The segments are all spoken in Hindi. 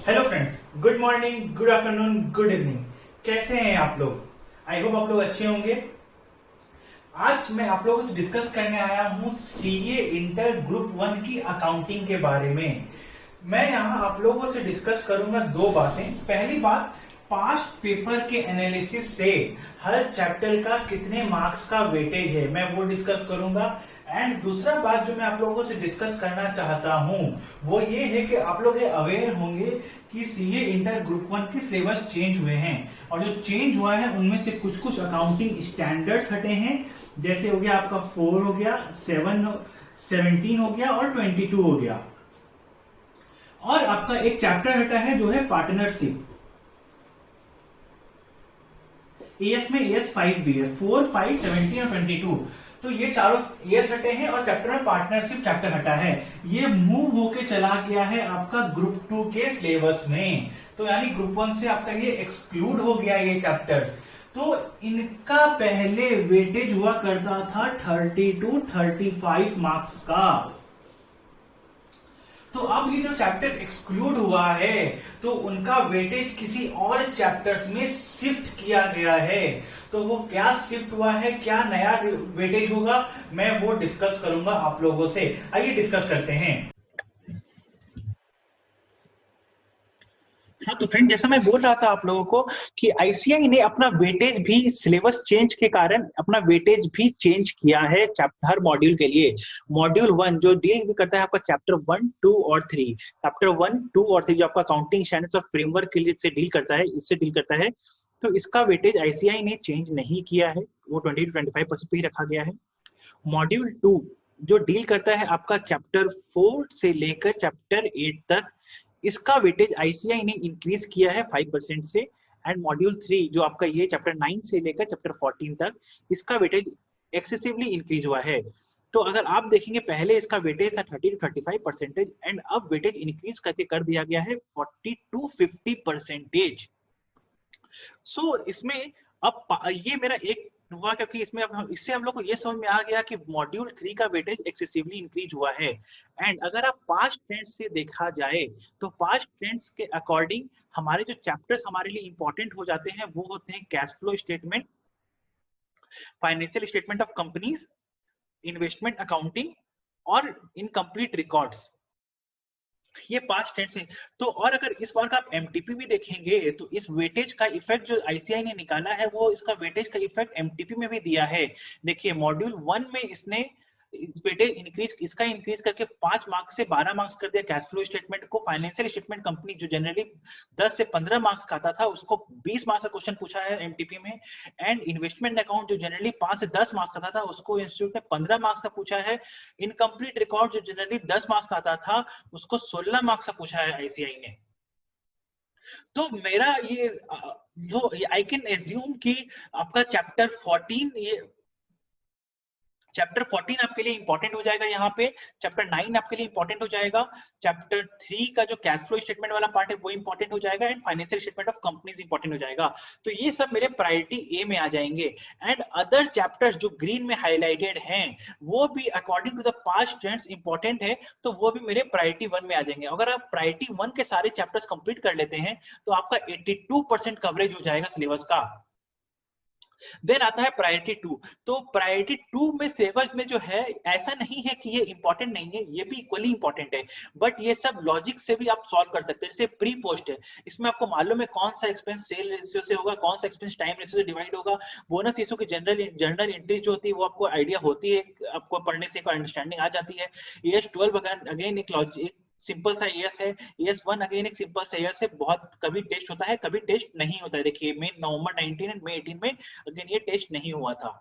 Hello friends, good morning, good afternoon, good evening. कैसे हैं आप लोग? आई होप आप लोग अच्छे होंगे। आज मैं आप लोगों से डिस्कस करने आया हूं सीए इंटर ग्रुप वन की अकाउंटिंग के बारे में। मैं यहां आप लोगों से डिस्कस करूंगा दो बातें। पहली बात, पास्ट पेपर के एनालिसिस से हर चैप्टर का कितने मार्क्स का वेटेज है, मैं वो डिस्कस करूंगा। एंड दूसरा बात जो मैं आप लोगों से डिस्कस करना चाहता हूं वो ये है कि आप लोग अवेयर होंगे कि सीए इंटर ग्रुप वन के सिलेबस चेंज हुए हैं, और जो चेंज हुआ है उनमें से कुछ कुछ अकाउंटिंग स्टैंडर्ड्स हटे हैं। जैसे हो गया आपका 4 हो गया, 17 हो गया और 22 हो गया। और आपका एक चैप्टर हटा है जो है पार्टनरशिप। एएस में एएस 5 भी है, 4, 5, 17 और 22। तो ये चारों एएस हटे हैं और चैप्टर में पार्टनरशिप चैप्टर हटा है। ये मूव होके चला गया है आपका ग्रुप 2 के सिलेबस में। तो यानी ग्रुप 1 से आपका ये एक्सक्लूड हो गया ये चैप्टर्स। तो इनका पहले वेटेज हुआ करता था 30 to 35 मार्क्स का। तो अब ये जो चैप्टर एक्सक्लूड हुआ है तो उनका वेटेज किसी और चैप्टर्स में शिफ्ट किया गया है। तो वो क्या शिफ्ट हुआ है, क्या नया वेटेज होगा, मैं वो डिस्कस करूंगा आप लोगों से। आइए डिस्कस करते हैं। हाँ तो फ्रेंड, जैसा मैं बोल रहा था आप लोगों को कि आईसीआई ने अपना वेटेज भी सिलेबस चेंज के कारण अपना वेटेज भी चेंज किया है हर मॉड्यूल के लिए। मॉड्यूल 1 जो डील भी करता है आपका चैप्टर 1, 2 और 3, चैप्टर 1, 2 और 3 जो आपका अकाउंटिंग स्टैंडर्ड्स और फ्रेमवर्क के लिए से डील करता है, इससे डील करता है। तो इसका वेटेज आईसीआई ने चेंज नहीं किया है, वो 20 to 25% पे ही रखा गया है। मॉड्यूल 2 जो डील करता है आपका चैप्टर 4 से लेकर चैप्टर 8 तक, इसका वेटेज आईसीआई ने इंक्रीज किया है 5% से। एंड मॉड्यूल 3 जो आपका ये चैप्टर 9 से लेकर चैप्टर 14 तक, इसका वेटेज एक्सेसिवली इंक्रीज हुआ है। तो अगर आप देखेंगे पहले इसका वेटेज था 30 to 35% एंड अब वेटेज इंक्रीज करके कर दिया गया है 40 to 50%। सो इसमें अब ये मेरा एक हुआ क्योंकि इसमें अब इससे हम लोग को ये समझ में आ गया कि मॉड्यूल 3 का वेटेज एक्सेसिवली इंक्रीज हुआ है। एंड अगर आप पास्ट ट्रेंड्स से देखा जाए तो पास्ट ट्रेंड्स के अकॉर्डिंग हमारे जो चैप्टर्स हमारे लिए इंपॉर्टेंट हो जाते हैं वो होते हैं cash flow statement, financial statement of companies, investment accounting और इनकम्प्लीट रिकॉर्ड्स। ये पास्ट टेंस है। तो और अगर इस बार का आप एमटीपी भी देखेंगे तो इस वेटेज का इफेक्ट जो आईसीआई ने निकाला है वो इसका वेटेज का इफेक्ट एमटीपी में भी दिया है। देखिए मॉड्यूल 1 में इसने वेटेज इंक्रीज इसका इंक्रीज करके 5 मार्क्स से 12 मार्क्स कर दिया कैश फ्लो स्टेटमेंट को। फाइनेंशियल स्टेटमेंट कंपनी जो जनरली 10 से 15 मार्क्स का आता था उसको 20 मार्क्स का क्वेश्चन पूछा है एमटीपी में। एंड इन्वेस्टमेंट अकाउंट जो जनरली 5 से 10 मार्क्स का आता था उसको इंस्टीट्यूट ने 15 मार्क्स का पूछा है। इनकम्प्लीट रिकॉर्ड जो जनरली 10 मार्क्स का आता था उसको 16 मार्क्स का पूछा है आईसीआई ने। तो मेरा ये जो आई कैन एज्यूम कि आपका चैप्टर 14 ये चैप्टर 14 आपके लिए इंपॉर्टेंट हो जाएगा। यहाँ पे चैप्टर 9 आपके लिए इंपॉर्टेंट हो जाएगा। चैप्टर 3 का जो कैश फ्लो स्टेटमेंट वाला पार्ट है वो इंपॉर्टेंट हो जाएगा। And financial statement of companies important हो जाएगा। तो ये सब मेरे प्रायोरिटी ए में आ जाएंगे। एंड अदर चैप्टर्स जो ग्रीन में हाईलाइटेड हैं वो भी according to the past trends important है, तो वो भी मेरे प्रायोरिटी 1 में आ जाएंगे। अगर आप प्रायोरिटी 1 के सारे चैप्टर्स कंप्लीट कर लेते हैं तो आपका 82% कवरेज हो जाएगा सिलेबस का। देन आता है प्रायोरिटी 2। तो प्रायोरिटी 2 में सिलेबस में जो है ऐसा नहीं है कि ये इंपॉर्टेंट नहीं है, ये भी इक्वली इंपॉर्टेंट है। बट ये सब लॉजिक से भी आप सॉल्व कर सकते हैं। जैसे प्री पोस्ट है, इसमें आपको मालूम है कौन सा एक्सपेंस सेल रेशियो से होगा, कौन सा एक्सपेंस टाइम रेशियो से डिवाइड होगा। बोनस इशू की जनरल एंट्री जो होती है वो आपको आइडिया होती है, आपको पढ़ने से अंडरस्टैंडिंग आ जाती है। ये 12 अगेन एक लॉजिक सिंपल सा एएस है। एएस 1 अगेन एक सिंपल सा एएस है, बहुत कभी टेस्ट होता है कभी टेस्ट नहीं होता है। देखिए मई नवंबर 19 एंड मई 18 में अगेन ये टेस्ट नहीं हुआ था।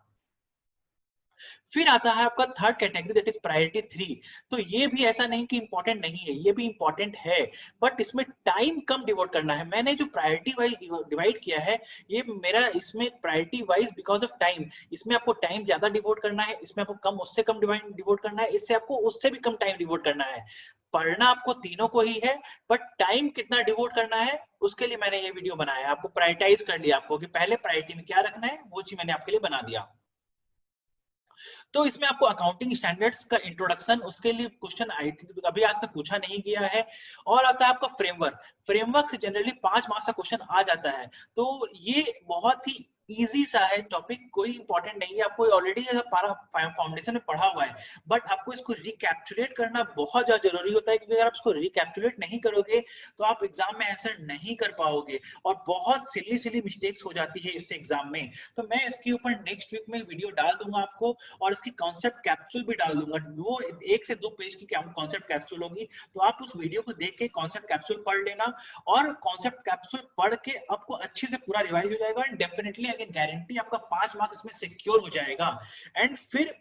फिर आता है आपका third category that is priority 3। तो ये भी ऐसा नहीं कि इंपॉर्टेंट नहीं है, ये भी इंपॉर्टेंट है बट इसमें टाइम कम डिवोट करना है। मैंने जो प्रायोरिटी वाइज डिवाइड किया है ये मेरा इसमें priority wise because of time, इसमें आपको टाइम ज्यादा डिवोट करना है, इसमें आपको कम उससे कम डिवोट करना है, इससे आपको उससे भी कम टाइम डिवोट करना है। पढ़ना आपको तीनों को ही है बट टाइम कितना डिवोट करना है उसके लिए मैंने ये वीडियो बनाया है। आपको प्रायोरिटाइज कर लिया, आपको कि पहले प्रायोरिटी में क्या रखना है वो चीज मैंने आपके लिए बना दिया। तो इसमें आपको अकाउंटिंग स्टैंडर्ड्स का इंट्रोडक्शन, उसके लिए क्वेश्चन आई थिंक अभी आज तक पूछा नहीं गया है। और आता है आपका फ्रेमवर्क। फ्रेमवर्क से जनरली 5 मार्क्स का क्वेश्चन आ जाता है। तो ये बहुत ही इजी सा है टॉपिक, कोई इंपॉर्टेंट नहीं है, आपको ऑलरेडी फाउंडेशन में पढ़ा हुआ है, बट आपको इसको रिकैप्चुलेट करना बहुत ज्यादा जरूरी होता है, क्योंकि अगर आप इसको रिकैप्चुलेट नहीं करोगे तो आप एग्जाम में आंसर नहीं कर पाओगे, और बहुत सिली सिली मिस्टेक्स हो जाती है इससे एग्जाम में। तो मैं इसके ऊपर नेक्स्ट वीक में वीडियो डाल दूंगा आपको, और इसकी कॉन्सेप्ट कैप्सूल भी डाल दूंगा। वो 1 से 2 पेज की कॉन्सेप्ट कैप्सूल होगी, तो आप उस वीडियो को देख के कॉन्सेप्ट कैप्सूल पढ़ लेना, और कॉन्सेप्ट कैप्सूल पढ़ के आपको अच्छे से पूरा रिवाइज हो जाएगा, and definitely I can guarantee आपका 5 मार्क्स इसमें सिक्योर हो जाएगा। एंड फिर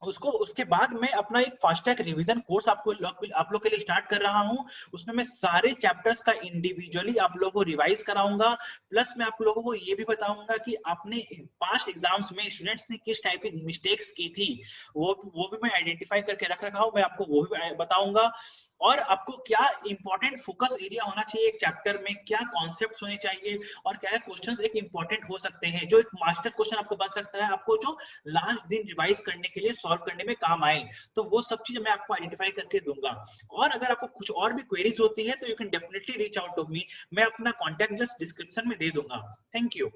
उसके बाद मैं अपना एक फास्ट ट्रैक रिवीजन कोर्स आप लोग के लिए स्टार्ट कर रहा हूं। उसमें मैं सारे चैप्टर्स का इंडिविजुअली आप लोगों को रिवाइज कराऊंगा, प्लस मैं आप लोगों को ये भी बताऊंगा कि आपने पास्ट एग्जाम्स में स्टूडेंट्स ने किस टाइप की मिस्टेक्स की थी, वो भी मैं आइडेंटिफाई करके रख रखा हूं, मैं आपको वो भी बताऊंगा। और आपको क्या इंपॉर्टेंट फोकस एरिया होना चाहिए एक चैप्टर में, क्या कॉन्सेप्ट्स होने चाहिए, और क्या क्वेश्चंस एक इंपॉर्टेंट हो सकते हैं जो एक मास्टर क्वेश्चन आपको बन सकता है, आपको जो लास्ट दिन रिवाइज करने के लिए सॉल्व करने में काम आए। तो वो सब चीजें मैं आपको आइडेंटिफाई करके दूंगा। और अगर आपको कुछ और भी क्वेरीज होती है तो you can definitely reach out to me, मैं अपना कॉन्टैक्ट जस्ट डिस्क्रिप्शन में दे दूंगा। Thank you.